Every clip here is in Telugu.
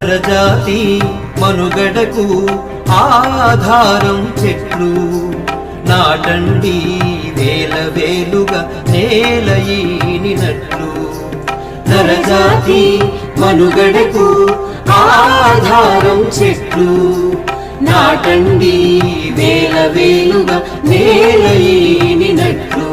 నరజాతి మనుగడకు ఆధారం చెట్లు నాటండి వేల వేలుగా నేల ఈనినట్లు. నరజాతి మనుగడకు ఆధారం చెట్లు నాటండి వేల వేలుగా నేల ఈనినట్లు.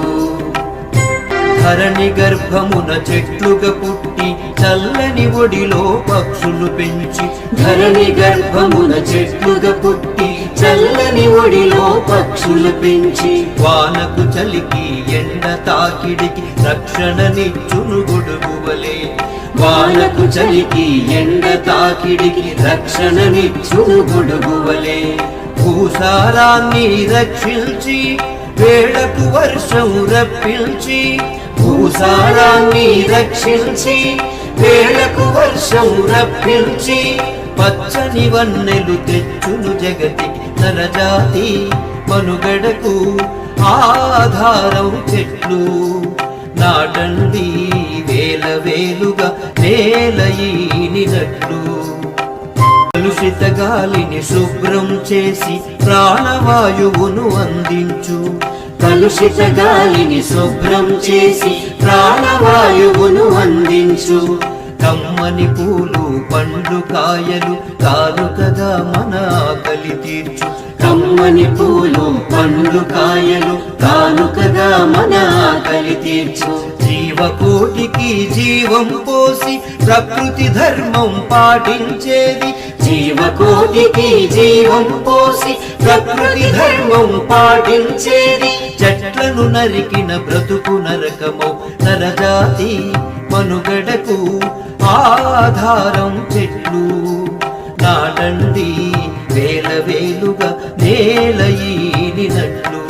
ధరణి గర్భమున చెట్లుగా పుట్టి చల్లని ఒడిలో పక్షులు పెంచి, ధరణి గర్భమున చెట్లుగా పుట్టి చల్లని ఒడిలో పక్షులు పెంచి, వానకు చలికి ఎండ తాకిడికి రక్షణనిచ్చును గొడుగువలే, వానకు చలికి ఎండ తాకిడికి రక్షణనిచ్చును గొడుగువలే. భూసారాన్ని రక్షించి వేళకు వర్షం రప్పించి, భూసారాన్ని రక్షించి వేళకు వర్షం రప్పించి, పచ్చని వన్నెలు తెచ్చును జగతికి. నరజాతి మనుగడకు ఆధారం చెట్లు నాటండి వేల వేలుగా నేల ఈనినట్లు. కలుషిత గాలిని శుభ్రం చేసి ప్రాణవాయువును అందించు, కలుషిత గాలిని శుభ్రం చేసి ప్రాణవాయువును అందించు. కమ్మని పూలు పండ్లు కాయలు కానుకగా మన ఆకలి తీర్చు, కమ్మని పూలు పండ్లు కాయలు కానుకగా మన ఆకలి తీర్చు. జీవకోటికి జీవం పోసి ప్రకృతి ధర్మం పాటించేది, జీవకోటికి జీవం పోసి ప్రకృతి ధర్మం పాటించేది. చెట్లను నరికిన బ్రతుకు నరకము. నరజాతి మనుగడకు ఆధారం చెట్లు నాటండి వేల వేలుగా నేల ఈనినట్లు.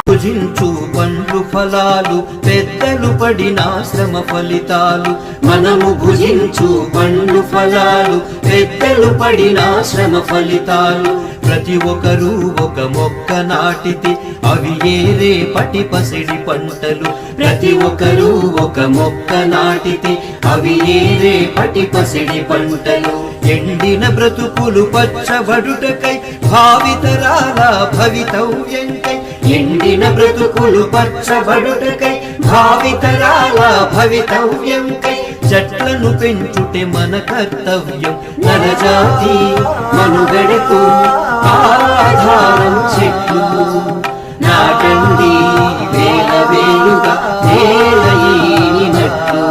భుజించు పండ్లు ఫలాలు పెద్దలు పడిన శ్రమ ఫలితాలు, మనము భుజించు పండ్లు ఫలాలు పెద్దలు పడిన శ్రమ ఫలితాలు. ప్రతి ఒక్కరూ ఒక మొక్క నాటితే అవి రేపటి పసిడి పంటలు, ప్రతి ఒక్కరూ ఒక మొక్క నాటితే అవి రేపటి పసిడి పంటలు. ఎండిన బ్రతుకులు పచ్చబడుటకై భావితరాల భవితవ్యంకై, ఎండిన బ్రతుకులు పచ్చబడుటకై భావితరాల భవితవ్యంకై, చెట్లను పెంచుటే మన కర్తవ్యం. నరజాతి మనుగడకు ఆధారం చెట్లు నాటండి వేల వేలుగా నేల ఈనినట్లు.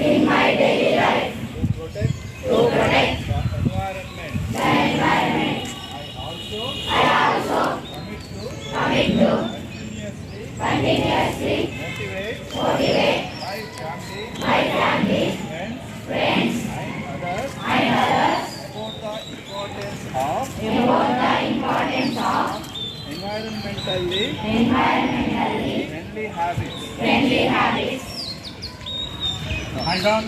In my daily life, to protect the environment. I also commit to continuously motivate my family, friends, and others about the importance of environmentally friendly habits. Hands on.